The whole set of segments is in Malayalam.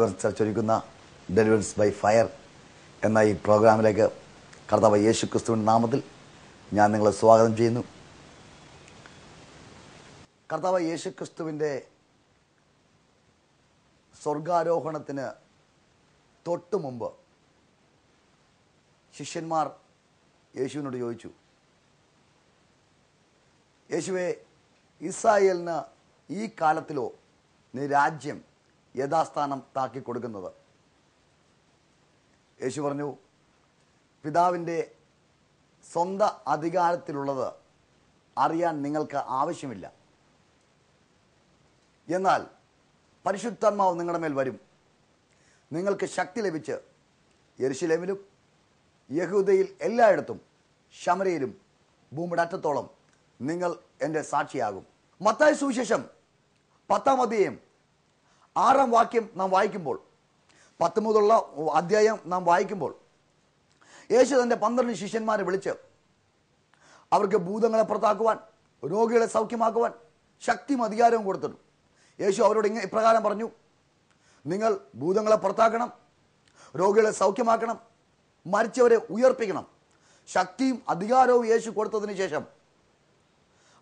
ഡെലിവറൻസ് ചർച്ച ഒരുക്കുന്ന ഡെലിവറൻസ് ബൈ ഫയർ എന്ന ഈ പ്രോഗ്രാമിലേക്ക് കർത്താവ് യേശു ക്രിസ്തുവിൻ്റെ നാമത്തിൽ ഞാൻ നിങ്ങളെ സ്വാഗതം ചെയ്യുന്നു. കർത്താവ് യേശു ക്രിസ്തുവിൻ്റെ സ്വർഗാരോഹണത്തിന് തൊട്ടു മുമ്പ് ശിഷ്യന്മാർ യേശുവിനോട് ചോദിച്ചു, യേശുവേ, ഇസ്രായേലിന് ഈ കാലത്തിലോ നീ രാജ്യം യഥാസ്ഥാനം താക്കി കൊടുക്കുന്നത്? യേശു പറഞ്ഞു, പിതാവിൻ്റെ സ്വന്തം അധികാരത്തിലുള്ളത് അറിയാൻ നിങ്ങൾക്ക് ആവശ്യമില്ല. എന്നാൽ പരിശുദ്ധാത്മാവ് നിങ്ങളുടെ മേൽ വരും. നിങ്ങൾക്ക് ശക്തി ലഭിച്ച് യെരുശലേമിലും യഹൂദയിൽ എല്ലായിടത്തും ശമര്യയിലും ഭൂമിയുടെ അറ്റത്തോളം നിങ്ങൾ എൻ്റെ സാക്ഷിയാകും. മത്തായി സുവിശേഷം 10-ാം അധ്യായം 6-ാം വാക്യം നാം വായിക്കുമ്പോൾ, 10 മുതലുള്ള അധ്യായം നാം വായിക്കുമ്പോൾ, യേശു തൻ്റെ 12 ശിഷ്യന്മാരെ വിളിച്ച് അവർക്ക് ഭൂതങ്ങളെ പുറത്താക്കുവാൻ, രോഗികളെ സൗഖ്യമാക്കുവാൻ ശക്തിയും അധികാരവും കൊടുത്തിട്ടു. യേശു അവരോട് ഇപ്രകാരം പറഞ്ഞു, നിങ്ങൾ ഭൂതങ്ങളെ പുറത്താക്കണം, രോഗികളെ സൗഖ്യമാക്കണം, മരിച്ചവരെ ഉയർപ്പിക്കണം. ശക്തിയും അധികാരവും യേശു കൊടുത്തതിന് ശേഷം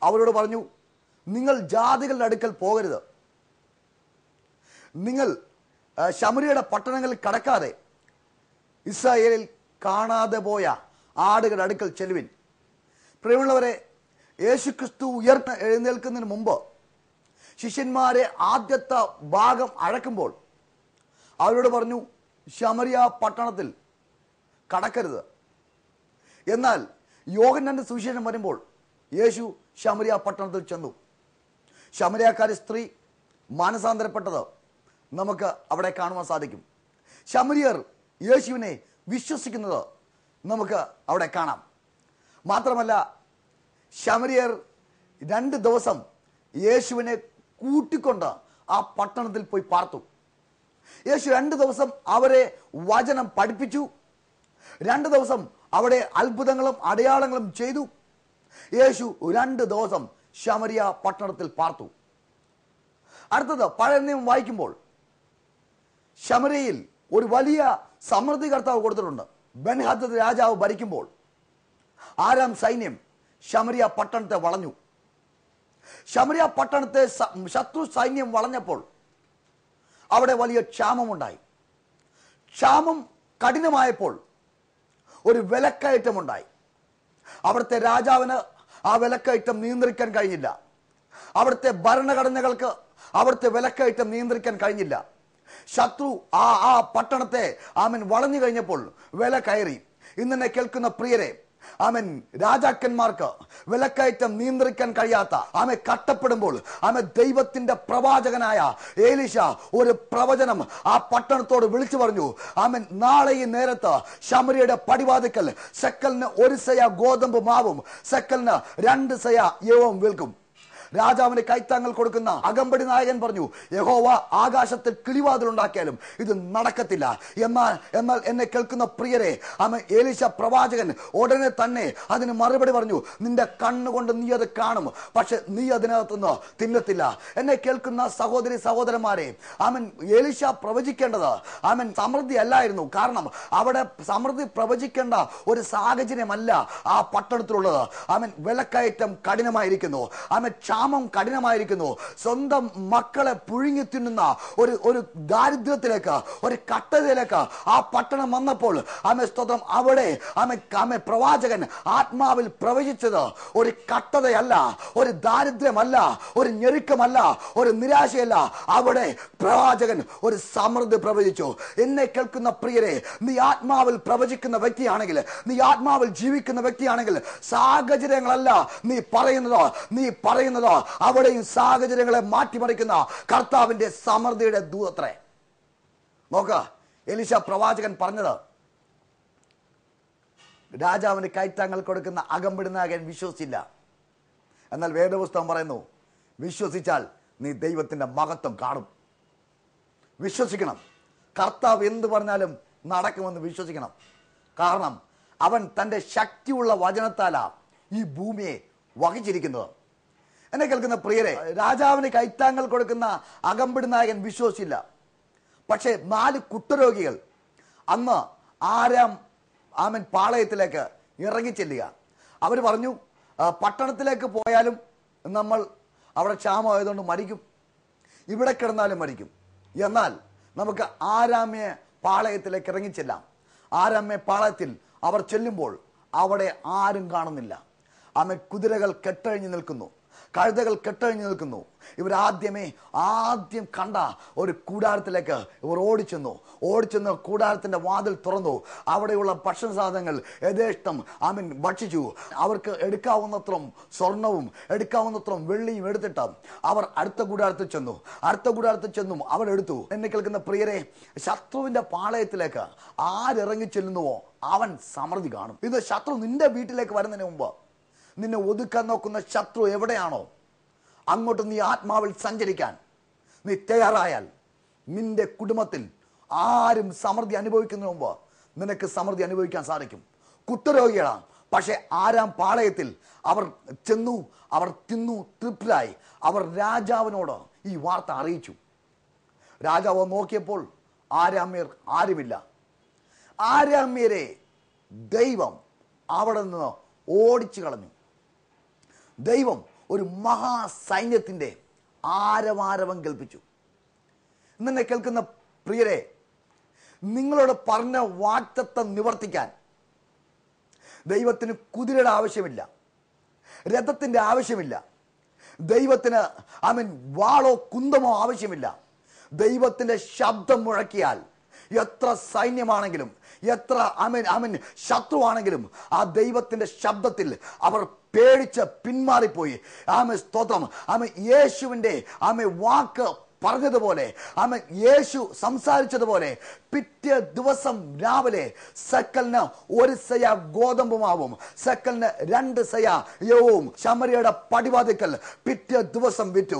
അവരോട് പറഞ്ഞു, നിങ്ങൾ ജാതികളുടെ അടുക്കൽ പോകരുത്. നിങ്ങൾ ശമര്യയുടെ പട്ടണങ്ങളിൽ കടക്കാതെ ഇസ്രായേലിൽ കാണാതെ പോയ ആടുകളുടെ അടുക്കൽ ചെല്ലുവിൻ. പ്രിയമുള്ളവരെ, യേശു ക്രിസ്തു എഴുന്നേൽക്കുന്നതിന് മുമ്പ് ശിഷ്യന്മാരെ ആദ്യത്തെ ഭാഗം അഴക്കുമ്പോൾ അവരോട് പറഞ്ഞു, ശമര്യ പട്ടണത്തിൽ കടക്കരുത്. എന്നാൽ യോഹന്നാന്റെ സുവിശേഷം വരുമ്പോൾ യേശു ശമര്യ പട്ടണത്തിൽ ചെന്നു. ശമര്യക്കാരി സ്ത്രീ മാനസാന്തരപ്പെട്ടത് നമുക്ക് അവിടെ കാണുവാൻ സാധിക്കും. ശമര്യർ യേശുവിനെ വിശ്വസിക്കുന്നത് നമുക്ക് അവിടെ കാണാം. മാത്രമല്ല, ശമര്യർ 2 ദിവസം യേശുവിനെ കൂട്ടിക്കൊണ്ട് ആ പട്ടണത്തിൽ പോയി പാർത്തു. യേശു 2 ദിവസം അവരെ വചനം പഠിപ്പിച്ചു. 2 ദിവസം അവിടെ അത്ഭുതങ്ങളും അടയാളങ്ങളും ചെയ്തു. യേശു 2 ദിവസം ശമര്യ പട്ടണത്തിൽ പാർത്തു. അടുത്തത് പഴയ നിയമം വായിക്കുമ്പോൾ ശമര്യയിൽ ഒരു വലിയ സമൃദ്ധി കർത്താവ് കൊടുത്തിട്ടുണ്ട്. ബെൻഹദദ് രാജാവ് ഭരിക്കുമ്പോൾ ആരാം സൈന്യം ശമര്യ പട്ടണത്തെ വളഞ്ഞു. ശമര്യ പട്ടണത്തെ ശത്രു സൈന്യം വളഞ്ഞപ്പോൾ അവിടെ വലിയ ക്ഷാമമുണ്ടായി. ക്ഷാമം കഠിനമായപ്പോൾ ഒരു വിലക്കയറ്റമുണ്ടായി. അവിടുത്തെ രാജാവിന് ആ വിലക്കയറ്റം നിയന്ത്രിക്കാൻ കഴിഞ്ഞില്ല. അവിടുത്തെ ഭരണഘടനകൾക്ക് അവിടുത്തെ വിലക്കയറ്റം നിയന്ത്രിക്കാൻ കഴിഞ്ഞില്ല. ശത്രു ആ പട്ടണത്തെ വളഞ്ഞു കഴിഞ്ഞപ്പോൾ വില കയറി. ഇന്നെ കേൾക്കുന്ന പ്രിയരെ, രാജാക്കന്മാർക്ക് വിലക്കയറ്റം നിയന്ത്രിക്കാൻ കഴിയാത്ത കട്ടപ്പെടുമ്പോൾ ദൈവത്തിന്റെ പ്രവാചകനായ ഏലീശ ഒരു പ്രവചനം ആ പട്ടണത്തോട് വിളിച്ചു പറഞ്ഞു. നാളെ ഈ നേരത്ത് ശമര്യയുടെ പടിവാതിക്കൽ സെക്കലിന് 1 സെയ ഗോതമ്പ് മാവും സെക്കലിന് 2 സെയ യവവും വിൽക്കും. രാജാവിന് കൈത്താങ്ങൾ കൊടുക്കുന്ന അകമ്പടി നായകൻ പറഞ്ഞു, യഹോവ ആകാശത്തിൽ കിളിവാതിൽ ഉണ്ടാക്കിയാലും ഇത് നടക്കത്തില്ല. എന്നാൽ എന്നെ കേൾക്കുന്ന പ്രിയരെ, ഏലീശ പ്രവാചകൻ ഉടനെ തന്നെ അതിന് മറുപടി പറഞ്ഞു, നിന്റെ കണ്ണുകൊണ്ട് നീ അത് കാണും, പക്ഷെ നീ അതിനകത്തുനിന്ന് തിന്നത്തില്ല. എന്നെ കേൾക്കുന്ന സഹോദരി സഹോദരന്മാരെ, ഏലീശ പ്രവചിക്കേണ്ടത് സമൃദ്ധി അല്ലായിരുന്നു. കാരണം അവിടെ സമൃദ്ധി പ്രവചിക്കേണ്ട ഒരു സാഹചര്യമല്ല ആ പട്ടണത്തിലുള്ളത്. വിലക്കയറ്റം കഠിനമായിരിക്കുന്നു. ക്ഷാമം കഠിനമായിരിക്കുന്നു. സ്വന്തം മക്കളെ പുഴുങ്ങി തിന്നുന്ന ഒരു ദാരിദ്ര്യത്തിലേക്ക്, ഒരു കട്ടതയിലേക്ക് ആ പട്ടണം വന്നപ്പോൾ സ്തോത്രം, അവിടെ പ്രവാചകൻ ആത്മാവിൽ പ്രവചിച്ചത് ഒരു കട്ടതയല്ല, ഒരു ദാരിദ്ര്യമല്ല, ഒരു ഞെരുക്കമല്ല, ഒരു നിരാശയല്ല. അവിടെ പ്രവാചകൻ ഒരു സമൃദ്ധി പ്രവചിച്ചു. എന്നെ കേൾക്കുന്ന പ്രിയരെ, നീ ആത്മാവിൽ പ്രവചിക്കുന്ന വ്യക്തിയാണെങ്കിൽ, നീ ആത്മാവിൽ ജീവിക്കുന്ന വ്യക്തിയാണെങ്കിൽ, സാഹചര്യങ്ങളല്ല നീ പറയുന്നത്, അവിടെയും സാഹചര്യങ്ങളെ മാറ്റിമറിക്കുന്ന കർത്താവിന്റെ സമൃദ്ധിയുടെ ദൂതത്രേ. നോക്ക, എലീശ പ്രവാചകൻ പറഞ്ഞത്, രാജാവിന് കൈത്താങ്ങൾ കൊടുക്കുന്ന അകമ്പടി നായകൻ വിശ്വസിച്ചില്ല. എന്നാൽ വേദപുസ്തകം പറയുന്നു, വിശ്വസിച്ചാൽ നീ ദൈവത്തിന്റെ മഹത്വം കാണും. വിശ്വസിക്കണം. കർത്താവ് എന്ത് പറഞ്ഞാലും നടക്കുമെന്ന് വിശ്വസിക്കണം. കാരണം അവൻ തൻ്റെ ശക്തിയുള്ള വചനത്താലാ ഈ ഭൂമിയെ വഹിച്ചിരിക്കുന്നത്. എന്നെ കേൾക്കുന്ന പ്രിയരെ, രാജാവിന് കൈത്താങ്ങൾ കൊടുക്കുന്ന അകമ്പടി നായകൻ വിശ്വസിച്ചില്ല. പക്ഷേ 4 കുഷ്ഠരോഗികൾ അന്ന് ആരാം പാളയത്തിലേക്ക് ഇറങ്ങിച്ചെല്ലുക. അവർ പറഞ്ഞു, പട്ടണത്തിലേക്ക് പോയാലും നമ്മൾ അവിടെ ക്ഷാമമായതുകൊണ്ട് മരിക്കും, ഇവിടെ കിടന്നാലും മരിക്കും. എന്നാൽ നമുക്ക് ആരാമ്യ പാളയത്തിലേക്ക് ഇറങ്ങിച്ചെല്ലാം. ആരാമ്യ പാളയത്തിൽ അവർ ചെല്ലുമ്പോൾ അവിടെ ആരും കാണുന്നില്ല. കുതിരകൾ കെട്ടഴിഞ്ഞു നിൽക്കുന്നു, കഴുതകൾ കെട്ടഴിഞ്ഞു നിൽക്കുന്നു. ഇവർ ആദ്യം കണ്ട ഒരു കൂടാരത്തിലേക്ക് ഇവർ ഓടിച്ചെന്ന് കൂടാരത്തിന്റെ വാതിൽ തുറന്നു. അവിടെയുള്ള ഭക്ഷണ സാധനങ്ങൾ യഥേഷ്ടം ഭക്ഷിച്ചു. അവർക്ക് എടുക്കാവുന്നത്രം സ്വർണവും എടുക്കാവുന്നത്രം വെള്ളിയും എടുത്തിട്ട് അവർ അടുത്ത കൂടാരത്തിൽ ചെന്നു അവർ എടുത്തു. എന്നെ കേൾക്കുന്ന പ്രിയരെ, ശത്രുവിന്റെ പാളയത്തിലേക്ക് ആരിറങ്ങി ചെല്ലുന്നുവോ അവൻ സമൃദ്ധി കാണും. ഇത് ശത്രു നിന്റെ വീട്ടിലേക്ക് വരുന്നതിന് മുമ്പ് നിന്നെ ഒതുക്കാൻ നോക്കുന്ന ശത്രു എവിടെയാണോ അങ്ങോട്ട് നീ ആത്മാവിൽ സഞ്ചരിക്കാൻ നീ തയ്യാറായാൽ നിന്റെ കുടുംബത്തിൽ ആരും സമൃദ്ധി അനുഭവിക്കുന്നതിന് മുമ്പ് നിനക്ക് സമൃദ്ധി അനുഭവിക്കാൻ സാധിക്കും. കുഷ്ഠരോഗികളാണ്, പക്ഷെ ആരാം പാളയത്തിൽ അവർ ചെന്നു, അവർ തിന്നു തൃപ്തരായി. അവർ രാജാവിനോട് ഈ വാർത്ത അറിയിച്ചു. രാജാവ് നോക്കിയപ്പോൾ ആരാമ്യർ ആരുമില്ല. ആരാമ്യരെ ദൈവം അവിടെ നിന്ന് ഓടിച്ചു കളഞ്ഞു. ദൈവം ഒരു മഹാസൈന്യത്തിൻ്റെ ആരവാരവം കേൾപ്പിച്ചു. ഇന്നെ കേൾക്കുന്ന പ്രിയരെ, നിങ്ങളോട് പറഞ്ഞ വാഗ്ദത്തം നിവർത്തിക്കാൻ ദൈവത്തിന് കുതിരയുടെ ആവശ്യമില്ല, രഥത്തിൻ്റെ ആവശ്യമില്ല, ദൈവത്തിന് വാളോ കുന്തമോ ആവശ്യമില്ല. ദൈവത്തിൻ്റെ ശബ്ദം മുഴക്കിയാൽ എത്ര സൈന്യമാണെങ്കിലും എത്ര ശത്രുവാണെങ്കിലും ആ ദൈവത്തിന്റെ ശബ്ദത്തിൽ അവർ പേടിച്ച് പിന്മാറിപ്പോയി. സ്തോത്രം. യേശുവിന്റെ വാക്ക് പറഞ്ഞതുപോലെ യേശു സംസാരിച്ചതുപോലെ പിറ്റേ ദിവസം രാവിലെ സക്കലിന് 1 സയ ഗോതമ്പുമാവും സക്കലിന് 2 സയ യവവും ശമരിയുടെ പടിവാതിക്കൽ പിറ്റേ ദിവസം വിറ്റു.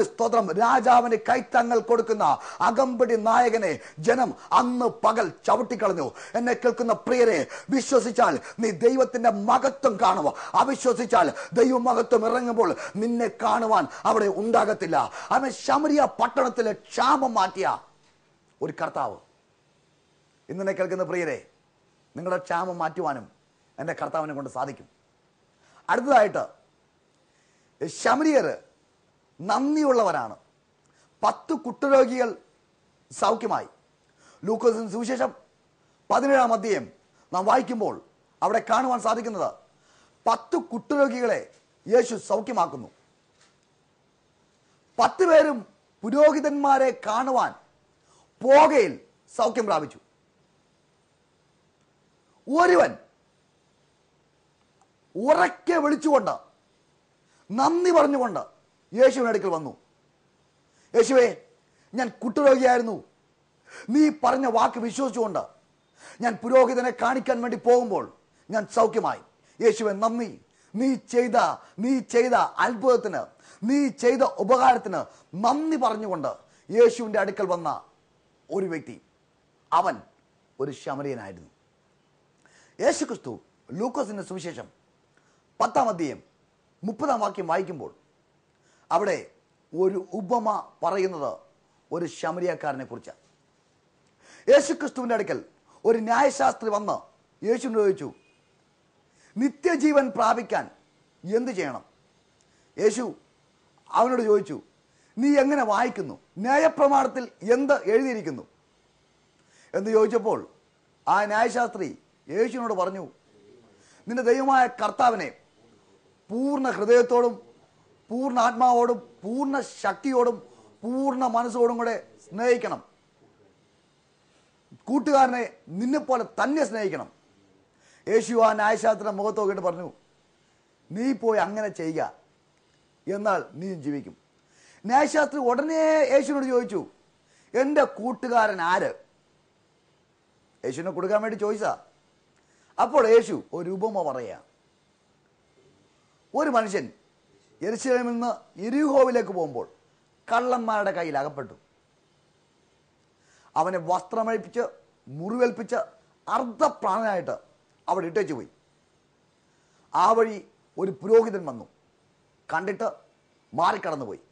സ്തോത്രം. രാജാവിന് കൈത്തങ്ങൾ കൊടുക്കുന്ന അകമ്പടി നായകനെ ജനം അന്ന് പകൽ ചവിട്ടിക്കളഞ്ഞു. എന്നെ കേൾക്കുന്ന പ്രിയരെ, വിശ്വസിച്ചാൽ നീ ദൈവത്തിന്റെ മഹത്വം കാണുക. അവിശ്വസിച്ചാൽ ദൈവ മഹത്വം ഇറങ്ങുമ്പോൾ നിന്നെ കാണുവാൻ അവിടെ ഉണ്ടാകത്തില്ല. ശമരിയ പട്ടണത്തിലെ ക്ഷാമം മാറ്റിയ ഒരു കർത്താവ്. ഇന്നെ കേൾക്കുന്ന പ്രിയരെ, നിങ്ങളുടെ ക്ഷാമം മാറ്റുവാനും എൻ്റെ കർത്താവിനെ കൊണ്ട് സാധിക്കും. അടുത്തതായിട്ട്, ശമരിയർ നന്ദിയുള്ളവരാണ്. 10 കുഷ്ഠരോഗികൾ സൗഖ്യമായി. ലൂക്കോസിന്റെ സുവിശേഷം 17-ാം അധ്യായം നാം വായിക്കുമ്പോൾ അവിടെ കാണുവാൻ സാധിക്കുന്നത് 10 കുഷ്ഠരോഗികളെ യേശു സൗഖ്യമാക്കുന്നു. 10 പേരും പുരോഹിതന്മാരെ കാണുവാൻ പോകയിൽ സൗഖ്യം പ്രാപിച്ചു. ഒരുവൻ ഉറക്കെ വിളിച്ചുകൊണ്ട് നന്ദി പറഞ്ഞുകൊണ്ട് യേശുവിന്റെ അടുക്കൽ വന്നു. യേശുവേ, ഞാൻ കുഷ്ഠരോഗിയായിരുന്നു. നീ പറഞ്ഞ വാക്ക് വിശ്വസിച്ചുകൊണ്ട് ഞാൻ പുരോഹിതനെ കാണിക്കാൻ വേണ്ടി പോകുമ്പോൾ ഞാൻ സൗഖ്യമായി. യേശുവേ നന്ദി. നീ ചെയ്ത അത്ഭുതത്തിന്, നീ ചെയ്ത ഉപകാരത്തിന് നന്ദി പറഞ്ഞുകൊണ്ട് യേശുവിൻ്റെ അടുക്കൽ വന്ന ഒരു വ്യക്തി, അവൻ ഒരു ശമരിയനായിരുന്നു. യേശു ക്രിസ്തു ലൂക്കോസിന്റെ സുവിശേഷം 10-ാം അധ്യായം 30-ാം വാക്യം വായിക്കുമ്പോൾ അവിടെ ഒരു ഉപമ പറയുന്നത് ഒരു ശമരിയക്കാരനെ കുറിച്ചാണ്. യേശു ക്രിസ്തുവിൻ്റെ അടുക്കൽ ഒരു ന്യായശാസ്ത്രി വന്ന് യേശുവിനോട് ചോദിച്ചു, നിത്യജീവൻ പ്രാപിക്കാൻ എന്ത് ചെയ്യണം? യേശു അവനോട് ചോദിച്ചു, നീ എങ്ങനെ വായിക്കുന്നു? ന്യായപ്രമാണത്തിൽ എന്ത് എഴുതിയിരിക്കുന്നു എന്ന് ചോദിച്ചപ്പോൾ ആ ന്യായശാസ്ത്രി യേശുവിനോട് പറഞ്ഞു, നിന്റെ ദൈവമായ കർത്താവിനെ പൂർണ്ണ ഹൃദയത്തോടും പൂർണ്ണ ആത്മാവോടും പൂർണ്ണ ശക്തിയോടും പൂർണ്ണ മനസ്സോടും കൂടെ സ്നേഹിക്കണം. കൂട്ടുകാരനെ നിന്നെപ്പോലെ തന്നെ സ്നേഹിക്കണം. യേശു ആ ന്യായശാസ്ത്രിയുടെ മുഖത്ത് നോക്കിയിട്ട് പറഞ്ഞു, നീ പോയി അങ്ങനെ ചെയ്യുക, എന്നാൽ നീ ജീവിക്കും. ന്യായശാസ്ത്രി ഉടനെ യേശുവിനോട് ചോദിച്ചു, എൻ്റെ കൂട്ടുകാരൻ ആര്? യേശുവിനെ കൊടുക്കാൻ വേണ്ടി ചോദിച്ചാ. അപ്പോൾ യേശു ഒരു ഉപമ പറയുക. ഒരു മനുഷ്യൻ യെരുശലേമിൽ നിന്ന് യെരിഹോവിലേക്ക് പോകുമ്പോൾ കള്ളന്മാരുടെ കയ്യിൽ അകപ്പെട്ടു. അവനെ വസ്ത്രമഴിപ്പിച്ച് മുറിവേൽപ്പിച്ച് അർദ്ധപ്രാണനായിട്ട് അവിടെ ഇട്ടേച്ചു പോയി. ആ വഴി ഒരു പുരോഹിതൻ വന്നു, കണ്ടിട്ട് മാറിക്കടന്നുപോയി.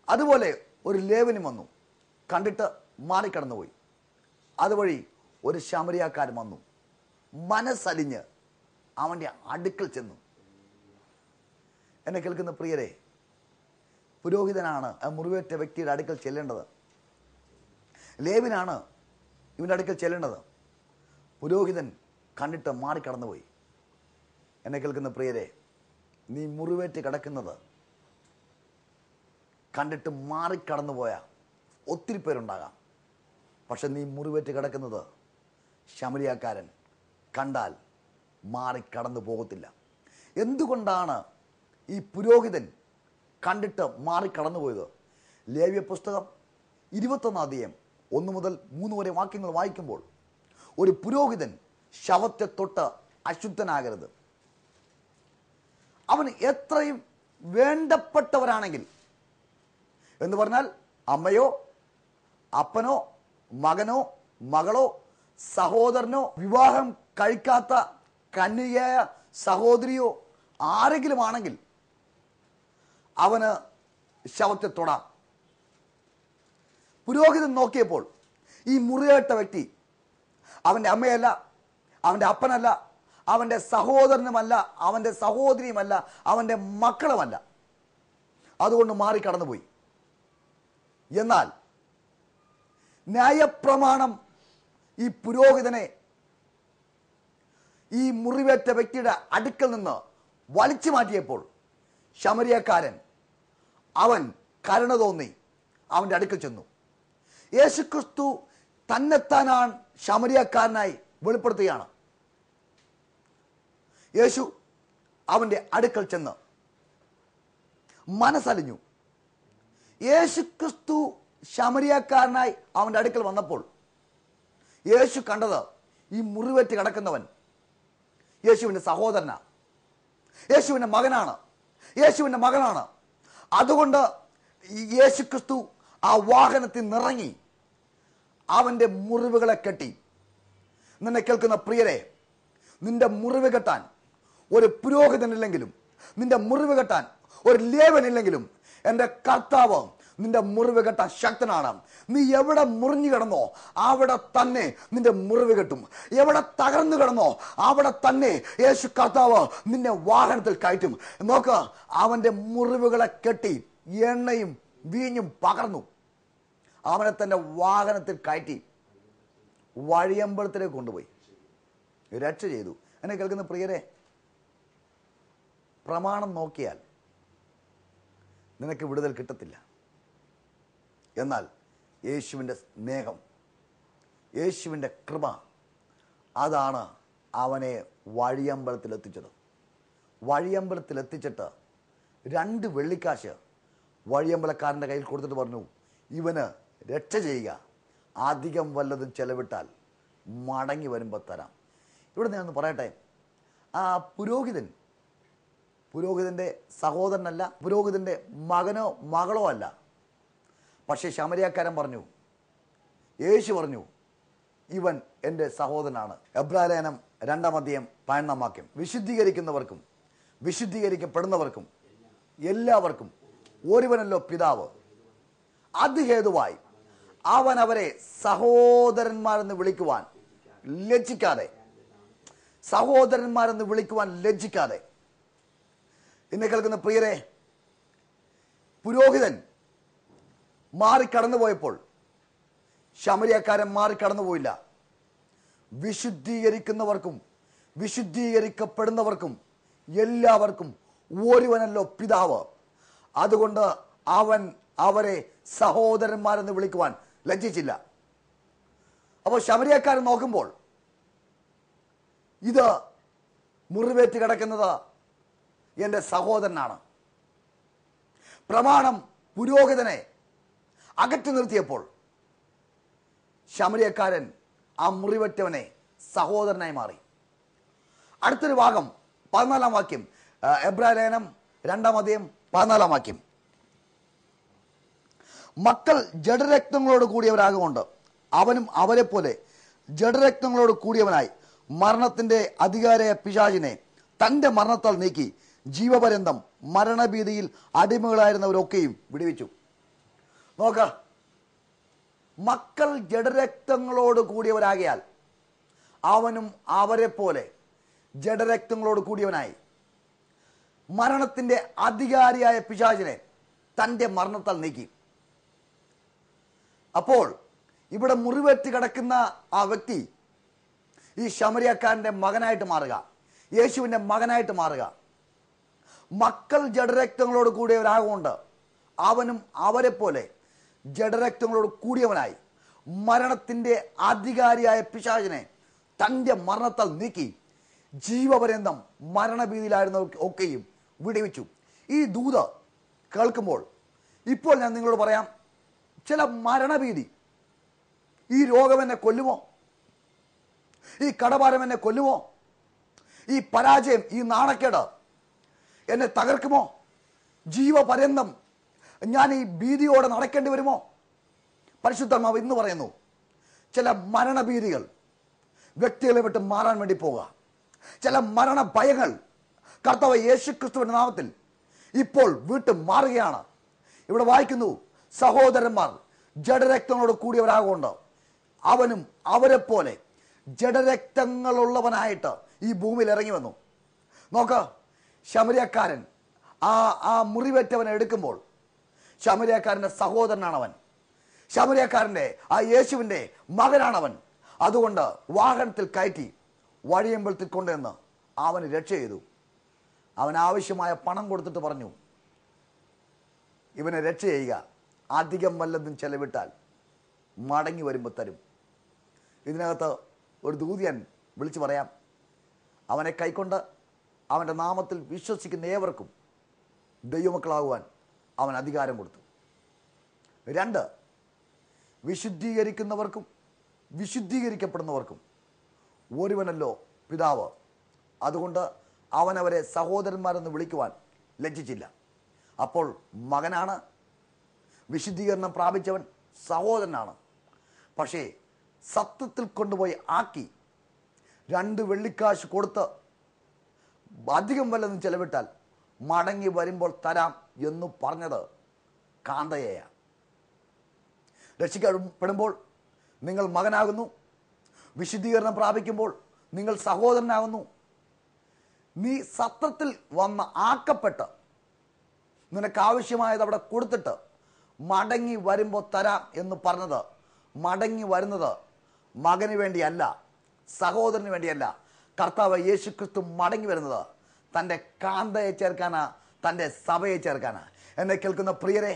അതുപോലെ ഒരു ലേവ്യനും വന്നു, കണ്ടിട്ട് മാറിക്കടന്നുപോയി. അതുവഴി ഒരു ശമരിയാക്കാരൻ വന്നു, മനസ്സലിഞ്ഞ് അവൻ്റെ അടുക്കൽ ചെന്നു. എന്നെ കേൾക്കുന്ന പ്രിയരെ, പുരോഹിതനാണ് ആ മുറിവേറ്റ വ്യക്തിയുടെ അടുക്കൽ ചെല്ലേണ്ടത്. ലേവിനാണ് ഇവൻ്റെ അടുക്കൽ ചെല്ലേണ്ടത്. പുരോഹിതൻ കണ്ടിട്ട് മാറിക്കടന്നുപോയി. എന്നെ കേൾക്കുന്ന പ്രിയരെ, നീ മുറിവേറ്റ് കിടക്കുന്നത് കണ്ടിട്ട് മാറിക്കടന്നുപോയ ഒത്തിരി പേരുണ്ടാകാം. പക്ഷെ നീ മുറിവേറ്റ് കിടക്കുന്നത് ശമരിയാക്കാരൻ കണ്ടാൽ മാറിക്കടന്നു പോകത്തില്ല. എന്തുകൊണ്ടാണ് ഈ പുരോഹിതൻ കണ്ടിട്ട് മാറിക്കടന്നുപോയത്? ലേവ്യ പുസ്തകം 21 അധ്യായം 1 മുതൽ 3 വരെ വാക്യങ്ങൾ വായിക്കുമ്പോൾ, ഒരു പുരോഹിതൻ ശവത്തെ തൊട്ട് അശുദ്ധനാകരുത്. അവന് എത്രയും വേണ്ടപ്പെട്ടവരാണെങ്കിൽ, എന്ന് പറഞ്ഞാൽ അമ്മയോ അപ്പനോ മകനോ മകളോ സഹോദരനോ വിവാഹം കഴിക്കാത്ത കന്യകയായ സഹോദരിയോ ആരെങ്കിലും ആണെങ്കിൽ അവന് ശവത്തെ തൊടാം. പുരോഹിതൻ നോക്കിയപ്പോൾ ഈ മുറിവേറ്റ വ്യക്തി അവൻ്റെ അമ്മയല്ല, അവൻ്റെ അപ്പനല്ല, അവൻ്റെ സഹോദരനുമല്ല, അവൻ്റെ സഹോദരിയുമല്ല, അവൻ്റെ മക്കളുമല്ല. അതുകൊണ്ട് മാറിക്കടന്നുപോയി. എന്നാൽ ന്യായപ്രമാണം ഈ പുരോഹിതനെ ഈ മുറിവേറ്റ വ്യക്തിയുടെ അടുക്കൽ നിന്ന് വലിച്ചു മാറ്റിയപ്പോൾ ശമരിയക്കാരൻ അവൻ കരുണ തോന്നി അവൻ്റെ അടുക്കൽ ചെന്നു. യേശുക്രിസ്തു തന്നെത്താനാണ് ശമരിയക്കാരനായി വെളിപ്പെടുത്തുകയാണ്. യേശു അവൻ്റെ അടുക്കൽ ചെന്ന് മനസ്സലിഞ്ഞു. യേശുക്രിസ്തു ശമരിയക്കാരനായി അവൻ്റെ അടുക്കൽ വന്നപ്പോൾ യേശു കണ്ടത് ഈ മുറിവേറ്റ് കിടക്കുന്നവൻ യേശുവിൻ്റെ സഹോദരനാണ്, യേശുവിൻ്റെ മകനാണ്, യേശുവിൻ്റെ മകനാണ്. അതുകൊണ്ട് യേശുക്രിസ്തു ആ വാഹനത്തിൽ നിറങ്ങി അവൻ്റെ മുറിവുകളെ കെട്ടി. നിന്നെ കേൾക്കുന്ന പ്രിയരെ, നിന്റെ മുറിവ് കെട്ടാൻ ഒരു പുരോഹിതനില്ലെങ്കിലും, നിന്റെ മുറിവ് കെട്ടാൻ ഒരു ലേവനില്ലെങ്കിലും, എൻ്റെ കർത്താവ് നിന്റെ മുറിവ് കെട്ടാൻ ശക്തനാണ്. നീ എവിടെ മുറിഞ്ഞു കിടന്നോ അവിടെ തന്നെ നിന്റെ മുറിവ് കെട്ടും. എവിടെ തകർന്നു കിടന്നോ അവിടെ തന്നെ യേശു കർത്താവ് നിന്നെ വാഹനത്തിൽ കയറ്റും. നോക്ക്, അവൻ്റെ മുറിവുകളെ കെട്ടി എണ്ണയും വീഞ്ഞും പകർന്നു അവനെ തന്റെ വാഹനത്തിൽ കയറ്റി വഴിയമ്പലത്തിലേക്ക് കൊണ്ടുപോയി രക്ഷ ചെയ്തു. എന്നെ കേൾക്കുന്ന പ്രിയരെ, പ്രമാണം നോക്കിയാൽ നിനക്ക് വിടുതൽ കിട്ടത്തില്ല. എന്നാൽ യേശുവിൻ്റെ സ്നേഹം, യേശുവിൻ്റെ കൃപ, അതാണ് അവനെ വഴിയമ്പലത്തിലെത്തിച്ചത്. വഴിയമ്പലത്തിലെത്തിച്ചിട്ട് 2 വെള്ളിക്കാശ് വഴിയമ്പലക്കാരൻ്റെ കയ്യിൽ കൊടുത്തിട്ട് പറഞ്ഞു, ഇവന് രക്ഷ ചെയ്യുക, അധികം വല്ലതും ചെലവിട്ടാൽ മടങ്ങി വരുമ്പോൾ തരാം. ഇവിടെ ഞാനൊന്ന് പറയട്ടെ, ആ പുരോഹിതൻ്റെ സഹോദരനല്ല, പുരോഹിതൻ്റെ മകനോ മകളോ അല്ല. പക്ഷേ ശമരിയക്കാരൻ പറഞ്ഞു, യേശു പറഞ്ഞു, ഇവൻ എൻ്റെ സഹോദരനാണ്. എബ്രായലേഖനം 2 അധ്യായം 11 വാക്യം, വിശുദ്ധീകരിക്കുന്നവർക്കും വിശുദ്ധീകരിക്കപ്പെടുന്നവർക്കും എല്ലാവർക്കും ഒരുവനല്ലോ പിതാവ്, അത് ഹേതുവായി അവൻ അവരെ സഹോദരന്മാരെന്ന് വിളിക്കുവാൻ ലജ്ജിക്കാതെ, സഹോദരന്മാരെന്ന് വിളിക്കുവാൻ ലജ്ജിക്കാതെ. എന്നെ കേൾക്കുന്ന പ്രിയരെ, പുരോഹിതൻ മാറിക്കടന്നുപോയപ്പോൾ ശമരിയക്കാരൻ മാറിക്കടന്നുപോയില്ല. വിശുദ്ധീകരിക്കുന്നവർക്കും വിശുദ്ധീകരിക്കപ്പെടുന്നവർക്കും എല്ലാവർക്കും ഒരുവനല്ലോ പിതാവ്, അതുകൊണ്ട് അവൻ അവരെ സഹോദരന്മാരെന്ന് വിളിക്കുവാൻ ലജ്ജിച്ചില്ല. അപ്പോൾ ശമരിയക്കാരൻ നോക്കുമ്പോൾ ഇത് മുറിവേറ്റ് കിടക്കുന്നത് എൻ്റെ സഹോദരനാണ്. പ്രമാണം പുരോഹിതനെ അകറ്റി നിർത്തിയപ്പോൾ ശമരിയക്കാരൻ ആ മുറിവേറ്റവനെ സഹോദരനായി മാറി. അടുത്തൊരു ഭാഗം 14 വാക്യം, എബ്രായലേഖനം 2 അധ്യായം 14 വാക്യം, മക്കൾ ജഡരക്തങ്ങളോട് കൂടിയവരാകൊണ്ട് അവനും അവരെ പോലെ ജഡരക്തങ്ങളോട് കൂടിയവനായി മരണത്തിന്റെ അധികാരിയായ പിശാചിനെ തന്റെ മരണത്താൽ നീക്കി ജീവപര്യന്തം മരണഭീതിയിൽ അടിമകളായിരുന്നവരൊക്കെയും വിടുവിച്ചു. നോക്ക, മക്കൾ ജഡരക്തങ്ങളോട് കൂടിയവരാകിയാൽ അവനും അവരെ പോലെ ജഡരക്തങ്ങളോട് കൂടിയവനായി മരണത്തിന്റെ അധികാരിയായ പിശാചിനെ തൻ്റെ മരണത്താൽ നീക്കി. അപ്പോൾ ഇവിടെ മുറിവേറ്റ് കിടക്കുന്ന ആ വ്യക്തി ഈ ശമരിയക്കാരൻ്റെ മകനായിട്ട് മാറുക, യേശുവിൻ്റെ മകനായിട്ട് മാറുക. മക്കൾ ജഡരക്തങ്ങളോട് കൂടിയവരാകൊണ്ട് അവനും അവരെ പോലെ ജഡരക്തങ്ങളോട് കൂടിയവനായി മരണത്തിൻ്റെ അധികാരിയായ പിശാചിനെ തൻ്റെ മരണത്താൽ നീക്കി ജീവപര്യന്തം മരണഭീതിയിലായിരുന്നവർക്ക് ഒക്കെയും വിടുവിച്ചു. ഈ ദൂത് കേൾക്കുമ്പോൾ ഇപ്പോൾ ഞാൻ നിങ്ങളോട് പറയാം, ചില മരണഭീതി, ഈ രോഗം എന്നെ കൊല്ലുമോ, ഈ കടഭാരം എന്നെ കൊല്ലുമോ, ഈ പരാജയം, ഈ നാണക്കേട് എന്നെ തകർക്കുമോ, ജീവപര്യന്തം ഞാൻ ഈ ഭീതിയോടെ നടക്കേണ്ടി വരുമോ? പരിശുദ്ധാത്മാവ് ഇന്ന് പറയുന്നു, ചില മരണഭീതികൾ വ്യക്തികളെ വിട്ട് മാറാൻ വേണ്ടി പോകുക. ചില മരണ ഭയങ്ങൾ കർത്താവ് യേശുക്രിസ്തുവിന്റെ നാമത്തിൽ ഇപ്പോൾ വിട്ട് മാറുകയാണ്. ഇവിടെ വായിക്കുന്നു, സഹോദരന്മാർ ജഡരക്തങ്ങളോട് കൂടിയവരാകൊണ്ട് അവനും അവരെ പോലെ ജഡരക്തങ്ങളുള്ളവനായിട്ട് ഈ ഭൂമിയിൽ ഇറങ്ങി വന്നു. നോക്ക്, ശമരിയക്കാരൻ ആ മുറിവേറ്റവനെ എടുക്കുമ്പോൾ ശമരിയക്കാരൻ്റെ സഹോദരനാണവൻ, ശമരിയക്കാരൻ്റെ ആ യേശുവിൻ്റെ മകനാണവൻ. അതുകൊണ്ട് വാഹനത്തിൽ കയറ്റി വഴിയമ്പലത്തിൽ കൊണ്ടുവന്ന് അവന് രക്ഷ ചെയ്തു. അവൻ ആവശ്യമായ പണം കൊടുത്തിട്ട് പറഞ്ഞു, ഇവനെ രക്ഷ ചെയ്യുക, അധികം വല്ലതും ചെലവിട്ടാൽ മടങ്ങി വരുമ്പോൾ തരും. ഇതിനകത്ത് ഒരു ദൂതൻ വിളിച്ചു പറയാം, അവനെ കൈക്കൊണ്ട് അവൻ്റെ നാമത്തിൽ വിശ്വസിക്കുന്ന ഏവർക്കും ദൈവമക്കളാകുവാൻ അവൻ അധികാരം കൊടുത്തു. 2, വിശുദ്ധീകരിക്കുന്നവർക്കും വിശുദ്ധീകരിക്കപ്പെടുന്നവർക്കും ഒരുവനല്ലോ പിതാവ്, അതുകൊണ്ട് അവനവരെ സഹോദരന്മാരെന്ന് വിളിക്കുവാൻ ലജ്ജിച്ചില്ല. അപ്പോൾ മകനാണ്, വിശുദ്ധീകരണം പ്രാപിച്ചവൻ സഹോദരനാണ്. പക്ഷേ സത്യത്തിൽ കൊണ്ടുപോയി ആക്കി 2 വെള്ളിക്കാശ് കൊടുത്ത് അധികം വല്ലതും ചെലവിട്ടാൽ മടങ്ങി വരുമ്പോൾ തരാം എന്ന് പറഞ്ഞത് കാന്തയെയാണ്. രക്ഷിക്കപ്പെടുമ്പോൾ നിങ്ങൾ മകനാകുന്നു, വിശുദ്ധീകരണം പ്രാപിക്കുമ്പോൾ നിങ്ങൾ സഹോദരനാകുന്നു. നീ സത്യത്തിൽ വന്ന് ആക്കപ്പെട്ട് നിനക്ക് ആവശ്യമായത് അവിടെ കൊടുത്തിട്ട് മടങ്ങി വരുമ്പോൾ തരാം എന്ന് പറഞ്ഞത്, മടങ്ങി വരുന്നത് മകന് വേണ്ടിയല്ല, സഹോദരന് വേണ്ടിയല്ല. കർത്താവ് യേശുക്രിസ്തു മടങ്ങി വരുന്നത് തൻ്റെ കാന്തയെ ചേർക്കാനാ, തൻ്റെ സഭയെ ചേർക്കാനാ. എന്നെ കേൾക്കുന്ന പ്രിയരെ,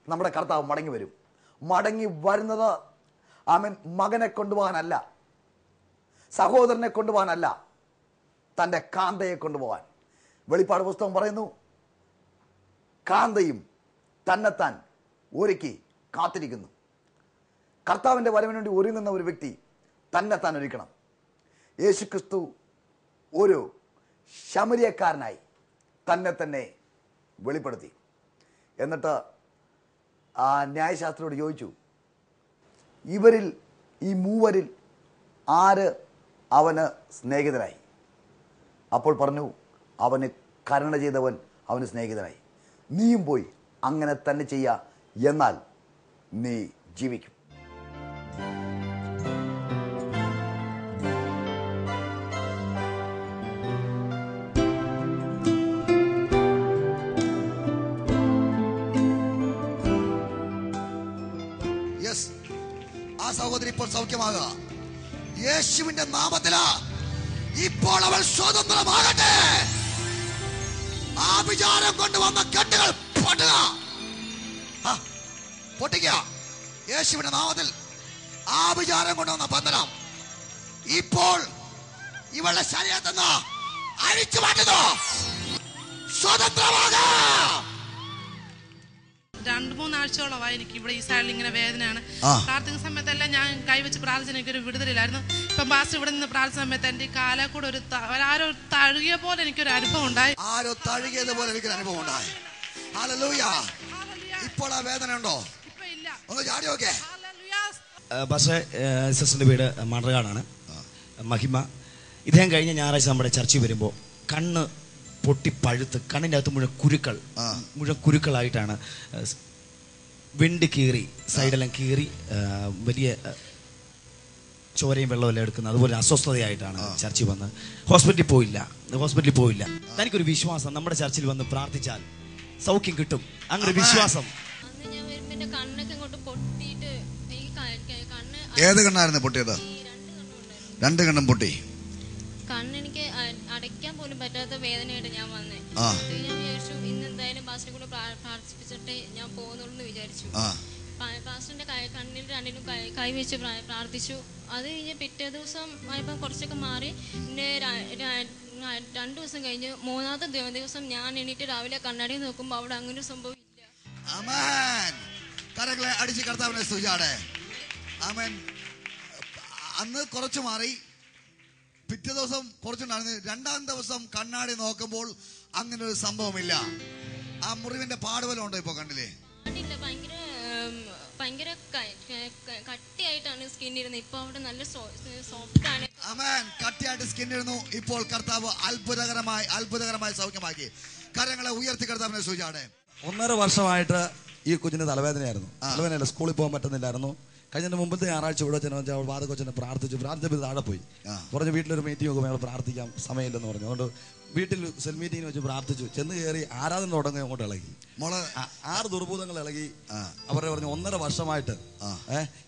നമ്മുടെ കർത്താവ് മടങ്ങി വരും. മടങ്ങി വരുന്നത് അവൻ മകനെ കൊണ്ടുപോകാനല്ല, സഹോദരനെ കൊണ്ടുപോകാനല്ല, തൻ്റെ കാന്തയെ കൊണ്ടുപോകാൻ. വെളിപ്പാട് പുസ്തകം പറയുന്നു, കാന്തയും തന്നെത്താൻ ഒരുക്കി കാത്തിരിക്കുന്നു. കർത്താവിൻ്റെ വരവിന് വേണ്ടി ഒരുങ്ങുന്ന ഒരു വ്യക്തി തന്നെത്താൻ ഒരുക്കണം. യേശുക്രിസ്തു ഒരു ശമരിയക്കാരനായി തന്നെ വെളിപ്പെടുത്തി. എന്നിട്ട് ആ ന്യായശാസ്ത്രിയോട് ചോദിച്ചു, ഇവരിൽ ഈ 3 ആര് അവന് സ്നേഹിതനായി? അപ്പോൾ പറഞ്ഞു, അവന് കരുണ ചെയ്തവൻ അവന് സ്നേഹിതനായി. നീയും പോയി അങ്ങനെ തന്നെ ചെയ്യുക, എന്നാൽ നീ ജീവിക്കും. ആ സഹോദരി ഇപ്പോൾ സൗഖ്യമാകുക യേശുവിന്റെ നാമത്തിലാ. ഇപ്പോൾ അവൾ സ്വതന്ത്രമാകട്ടെ. ആ വിചാരം കൊണ്ടുവന്ന കെട്ടുകൾ പൊട്ടിക്കുക യേശുവിന്റെ നാമത്തിൽ. ആ വിചാരം കൊണ്ടുവന്ന ബന്ധനം ഇപ്പോൾ ഇവളുടെ ശരീരത്തിൽ നിന്ന് അഴിച്ചു മാറ്റുന്നു. സ്വതന്ത്രമാകാം. 2-3 ആഴ്ചയോളമായി എനിക്ക് ഇവിടെ ഈ സൈഡിൽ ഇങ്ങനെ വേദനയാണ്. പ്രാർത്ഥന സമയത്തെല്ലാം ഞാൻ കൈവച്ച് പ്രാർത്ഥന, എനിക്കൊരു വിടുതലില്ലായിരുന്നു. ഇപ്പം പാസ്റ്റർ ഇവിടെ നിന്ന് പ്രാർത്ഥന സമയത്ത് എന്റെ കാല കൂടെ ആരോ തഴുകിയ പോലെ എനിക്കൊരു അനുഭവം ഉണ്ടായി. ആരോ തഴുകിയതുപോലെ എനിക്കൊരു അനുഭവം ഉണ്ടായി. ഹല്ലേലൂയ. ഇപ്പോൾ ആ വേദന ഉണ്ടോ? ഇപ്പൊ ഇല്ല. ഒന്ന് ചാടി നോക്കേ. പാസ്റ്റർ സിസ്റ്ററിന്റെ വീട് മണ്ണർകാടാണ്, മഹിമ. ഇദ്ദേഹം കഴിഞ്ഞ ഞായറാഴ്ച നമ്മുടെ ചർച്ചയിൽ വരുമ്പോൾ കണ്ണ് പൊട്ടി പഴുത്ത് കണ്ണിൻ്റെ അകത്ത് മുഴുവൻ കുരുക്കളായിട്ടാണ് വിണ്ട് കീറി, സൈഡെല്ലാം കീറി, വലിയ ചോരയും വെള്ളമെല്ലാം എടുക്കുന്നത്, അതുപോലെ അസ്വസ്ഥതയായിട്ടാണ് ചർച്ചിൽ വന്ന്. ഹോസ്പിറ്റലിൽ പോയില്ല. തനിക്കൊരു വിശ്വാസം, നമ്മുടെ ചർച്ചിൽ വന്ന് പ്രാർത്ഥിച്ചാൽ സൗഖ്യം കിട്ടും, അങ്ങനെ വിശ്വാസം. ഏത് കണ്ണായിരുന്നു പൊട്ടിയത്? 2 കണ്ണും പൊട്ടി. കണ്ണെനിക്ക് അടയ്ക്കാൻ പോലും പറ്റാത്ത വേദനയായിട്ട് ഞാൻ വന്നേ. ഞാൻ വിചാരിച്ചു ഇന്ന് എന്തായാലും പാസ്റ്ററെ കൂടെ പ്രാർത്ഥിപ്പിച്ചിട്ടേ ഞാൻ പോകുന്നുള്ളൂ എന്ന് വിചാരിച്ചു. പാസ്റ്ററിന്റെ കണ്ണിൽ 2നും കൈവച്ച് പ്രാർത്ഥിച്ചു. അത് കഴിഞ്ഞ് പിറ്റേ ദിവസം ആയപ്പോൾ കുറച്ചൊക്കെ മാറി. പിന്നെ 2 ദിവസം കഴിഞ്ഞ് 3ാമത്തെ ദിവസം ഞാൻ എണീറ്റ് രാവിലെ കണ്ണാടി നോക്കുമ്പോൾ അവിടെ അങ്ങനെ സംഭവം ഇല്ല. അന്ന് കുറച്ച് മാറി, പിറ്റേ ദിവസം കുറച്ചുണ്ടായിരുന്നു. 2ാം ദിവസം കണ്ണാടി നോക്കുമ്പോൾ അങ്ങനെ ഒരു സംഭവമില്ല. ആ മുറിവിന്റെ പാടുവലം ഉണ്ടോ ഇപ്പൊ കണ്ടില്ലേ? ഭയങ്കര കട്ടിയായിട്ടാണ് സ്കിൻ ഇരുന്നത്. ഇപ്പൊ അവിടെ നല്ല സോഫ്റ്റ് ആണ്. കട്ടിയായിട്ട് സ്കിൻ ഇരുന്നു. ഇപ്പോൾ കർത്താവ് അത്ഭുതകരമായി സൗഖ്യമാക്കി. കരങ്ങളെ ഉയർത്തി കർത്താവിനെ സൂചിച്ചാടെ. 1.5 വർഷമായിട്ട് ഈ കുഞ്ഞിന് തലവേദനയായിരുന്നു. തലവേദനയല്ല, സ്കൂളിൽ പോകാൻ പറ്റുന്നില്ലായിരുന്നു. കഴിഞ്ഞ മുമ്പത്തെ ഞായറാഴ്ച ഇവിടെ വെച്ചാൽ വാദക്കൊച്ചനെ പ്രാർത്ഥിച്ചപ്പോൾ താഴെ പോയി പറഞ്ഞു. വീട്ടിലൊരു മീറ്റിംഗ് ഒക്കെ ഞങ്ങൾ പ്രാർത്ഥിക്കാം, സമയമില്ലെന്ന് പറഞ്ഞു. അതുകൊണ്ട് വീട്ടിൽ സെൽ മീറ്റിംഗ് വെച്ച് പ്രാർത്ഥിച്ചു. ചെന്ന് കയറി ആരാധന തുടങ്ങി അങ്ങോട്ട് ഇളകി. 6 ദുർഭൂതങ്ങൾ ഇളകി. അവരെ പറഞ്ഞു 1.5 വർഷമായിട്ട്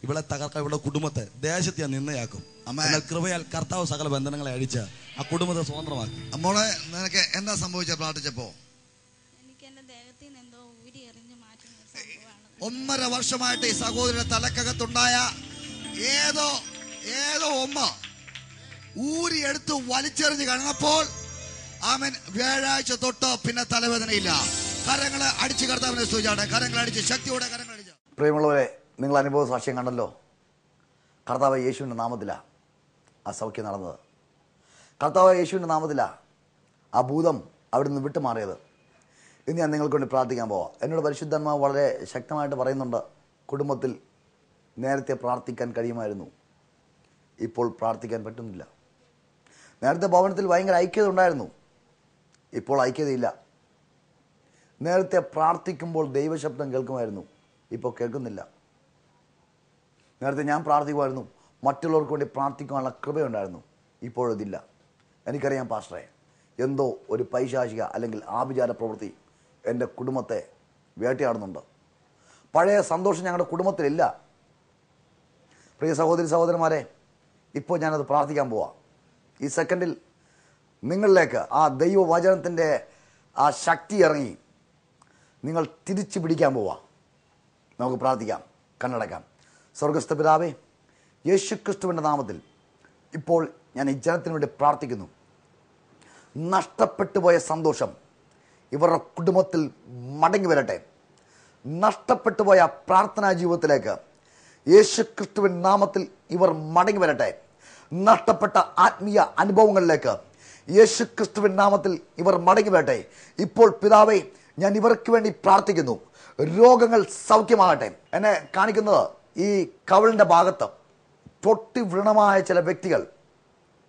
ഇവിടെ തകർക്കാൻ, ഇവിടെ കുടുംബത്തെ ദേശത്തെ നിന്നയാക്കും. എന്നാൽ കൃപയാൽ കർത്താവ് സകല ബന്ധനങ്ങളെ അഴിച്ച് ആ കുടുംബത്തെ സ്വതന്ത്രമാക്കി. മോളെ, നിനക്ക് എന്താ സംഭവിച്ച പ്രാർത്ഥിച്ചപ്പോ? 1.5 വർഷമായിട്ട് ഈ സഹോദരിയുടെ തലക്കകത്തുണ്ടായ ഏതോ ഒമ്മ ഊരിയെടുത്ത് വലിച്ചെറിഞ്ഞ് കഴിഞ്ഞപ്പോൾ ആമേൻ, വ്യാഴാഴ്ച തൊട്ട് പിന്നെ തലവേദനയില്ല. കരങ്ങളെ അടിച്ച് കർത്താവിനെ സൂചിച്ചാണ്. കരങ്ങളടിച്ച് ശക്തിയോടെ കരങ്ങളടിച്ച്. പ്രിയമുള്ളവരെ, നിങ്ങൾ അനുഭവ സാക്ഷ്യം കണ്ടല്ലോ. കർത്താവ് യേശുവിൻ്റെ നാമത്തിലാണ് ആ സൗഖ്യം നടന്നത്. കർത്താവ് യേശുവിൻ്റെ നാമത്തിലാണ് ആ ഭൂതം അവിടെ നിന്ന് വിട്ടുമാറിയത്. ഇന്ന് ഞാൻ നിങ്ങൾക്ക് വേണ്ടി പ്രാർത്ഥിക്കാൻ പോവാം. എന്നോട് പരിശുദ്ധാത്മാവ് വളരെ ശക്തമായിട്ട് പറയുന്നുണ്ട്, കുടുംബത്തിൽ നേരത്തെ പ്രാർത്ഥിക്കാൻ കഴിയുമായിരുന്നു, ഇപ്പോൾ പ്രാർത്ഥിക്കാൻ പറ്റുന്നില്ല. നേരത്തെ ഭവനത്തിൽ ഭയങ്കര ഐക്യത ഉണ്ടായിരുന്നു, ഇപ്പോൾ ഐക്യതയില്ല. നേരത്തെ പ്രാർത്ഥിക്കുമ്പോൾ ദൈവശബ്ദം കേൾക്കുമായിരുന്നു, ഇപ്പോൾ കേൾക്കുന്നില്ല. നേരത്തെ ഞാൻ പ്രാർത്ഥിക്കുമായിരുന്നു, മറ്റുള്ളവർക്ക് വേണ്ടി പ്രാർത്ഥിക്കാനുള്ള കൃപയുണ്ടായിരുന്നു, ഇപ്പോഴതില്ല. എനിക്കറിയാം പാസ്റ്ററെ, എന്തോ ഒരു പൈശാചിക അല്ലെങ്കിൽ ആഭിചാര പ്രവൃത്തി എൻ്റെ കുടുംബത്തെ വേട്ടയാടുന്നുണ്ട്. പഴയ സന്തോഷം ഞങ്ങളുടെ കുടുംബത്തിലില്ല. പ്രിയ സഹോദരി സഹോദരന്മാരെ, ഇപ്പോൾ ഞാനത് പ്രാർത്ഥിക്കാൻ പോവാം. ഈ സെക്കൻഡിൽ നിങ്ങളിലേക്ക് ആ ദൈവവചനത്തിൻ്റെ ആ ശക്തി ഇറങ്ങി നിങ്ങൾ തിരിച്ചു പിടിക്കാൻ പോവാം. നമുക്ക് പ്രാർത്ഥിക്കാം, കണ്ണടക്കാം. സ്വർഗസ്ഥ പിതാവേ, യേശുക്രിസ്തുവിൻ്റെ നാമത്തിൽ ഇപ്പോൾ ഞാൻ ഈ ജനത്തിന് വേണ്ടി പ്രാർത്ഥിക്കുന്നു. നഷ്ടപ്പെട്ടു പോയ സന്തോഷം ഇവരുടെ കുടുംബത്തിൽ മടങ്ങി വരട്ടെ. നഷ്ടപ്പെട്ടു പോയ പ്രാർത്ഥനാ ജീവിതത്തിലേക്ക് യേശുക്രിസ്തുവിൻ നാമത്തിൽ ഇവർ മടങ്ങി വരട്ടെ. നഷ്ടപ്പെട്ട ആത്മീയ അനുഭവങ്ങളിലേക്ക് യേശുക്രിസ്തുവിൻ നാമത്തിൽ ഇവർ മടങ്ങി വരട്ടെ. ഇപ്പോൾ പിതാവേ, ഞാൻ ഇവർക്ക് വേണ്ടി പ്രാർത്ഥിക്കുന്നു. രോഗങ്ങൾ സൗഖ്യമാകട്ടെ. എന്നെ കാണിക്കുന്നത് ഈ കവിളിൻ്റെ ഭാഗത്ത് പൊട്ടി വ്രണമായ ചില വ്യക്തികൾ,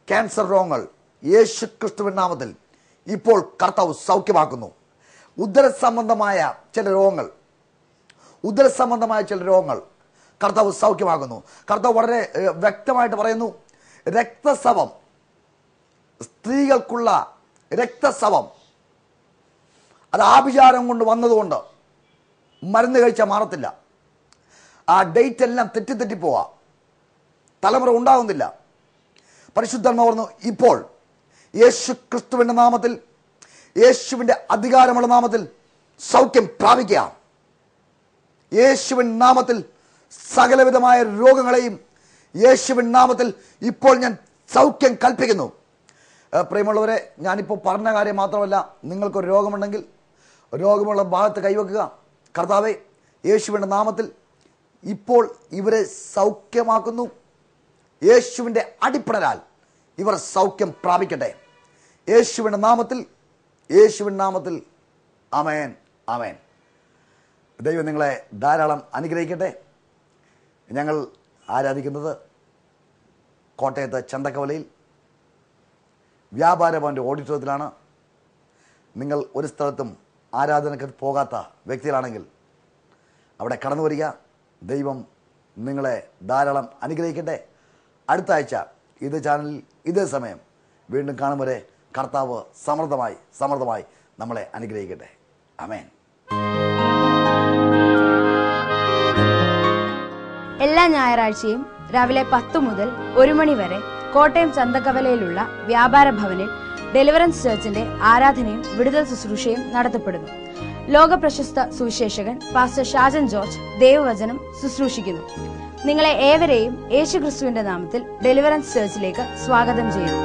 ക്യാൻസർ രോഗങ്ങൾ യേശുക്രിസ്തുവിൻ നാമത്തിൽ ഇപ്പോൾ കർത്താവ് സൗഖ്യമാക്കുന്നു. ഉദര സംബന്ധമായ ചില രോഗങ്ങൾ കർത്താവ് സൗഖ്യമാക്കുന്നു. കർത്താവ് വളരെ വ്യക്തമായിട്ട് പറയുന്നു, രക്തസ്രവം, സ്ത്രീകൾക്കുള്ള രക്തസ്രവം, അത് ആഭിചാരം കൊണ്ട് വന്നതുകൊണ്ട് മരുന്ന് കഴിച്ചാൽ മാറത്തില്ല. ആ ഡേറ്റ് എല്ലാം തെറ്റിപ്പോവാ, തലമുറ ഉണ്ടാകുന്നില്ല. പരിശുദ്ധാത്മാവ് പറഞ്ഞു, ഇപ്പോൾ യേശുക്രിസ്തുവിൻ്റെ നാമത്തിൽ, യേശുവിൻ്റെ അധികാരമുള്ള നാമത്തിൽ സൗഖ്യം പ്രാപിക്കുക. യേശുവിൻ നാമത്തിൽ സകലവിധമായ രോഗങ്ങളെയും യേശുവിൻ നാമത്തിൽ ഇപ്പോൾ ഞാൻ സൗഖ്യം കൽപ്പിക്കുന്നു. പ്രിയമുള്ളവരെ, ഞാനിപ്പോൾ പറഞ്ഞ കാര്യം മാത്രമല്ല, നിങ്ങൾക്കൊരു രോഗമുണ്ടെങ്കിൽ രോഗമുള്ള ഭാഗത്ത് കൈവെക്കുക. കർത്താവേ, യേശുവിൻ്റെ നാമത്തിൽ ഇപ്പോൾ ഇവരെ സൗഖ്യമാക്കുന്നു. യേശുവിൻ്റെ അടിപ്പടലാൽ ഇവർ സൗഖ്യം പ്രാപിക്കട്ടെ. യേശുവിൻ്റെ നാമത്തിൽ ആമേൻ, ആമേൻ. ദൈവം നിങ്ങളെ ധാരാളം അനുഗ്രഹിക്കട്ടെ. ഞങ്ങൾ ആരാധിക്കുന്നത് കോട്ടയത്ത് ചന്തക്കവലയിൽ വ്യാപാര ഭവൻ്റെ ഓഡിറ്റോറിയത്തിലാണ്. നിങ്ങൾ ഒരു സ്ഥലത്തും ആരാധനയ്ക്ക് പോകാത്ത വ്യക്തികളാണെങ്കിൽ അവിടെ കടന്നു വരിക. ദൈവം നിങ്ങളെ ധാരാളം അനുഗ്രഹിക്കട്ടെ. അടുത്ത ആഴ്ച ഇത് ചാനലിൽ ഇതേ സമയം വീണ്ടും കാണും വരെ കർത്താവ് സമൃദ്ധമായി നമ്മളെ അനുഗ്രഹിക്കട്ടെ. ആമേൻ. എല്ലാ ഞായറാഴ്ചയും രാവിലെ 10 മുതൽ 1 മണി വരെ കോട്ടയം ചന്തക്കവലയിലുള്ള വ്യാപാര ഭവനിൽ ഡെലിവറൻസ് ചർച്ചിന്റെ ആരാധനയും വിടുതൽ ശുശ്രൂഷയും നടത്തപ്പെടുന്നു. ലോക പ്രശസ്ത സുവിശേഷകൻ പാസ്റ്റർ ഷാജൻ ജോർജ് ദൈവവചനം ശുശ്രൂഷിക്കുന്നു. നിങ്ങളെ ഏവരെയും യേശുക്രിസ്തുവിന്റെ നാമത്തിൽ ഡെലിവറൻസ് ചർച്ചിലേക്ക് സ്വാഗതം ചെയ്യുന്നു.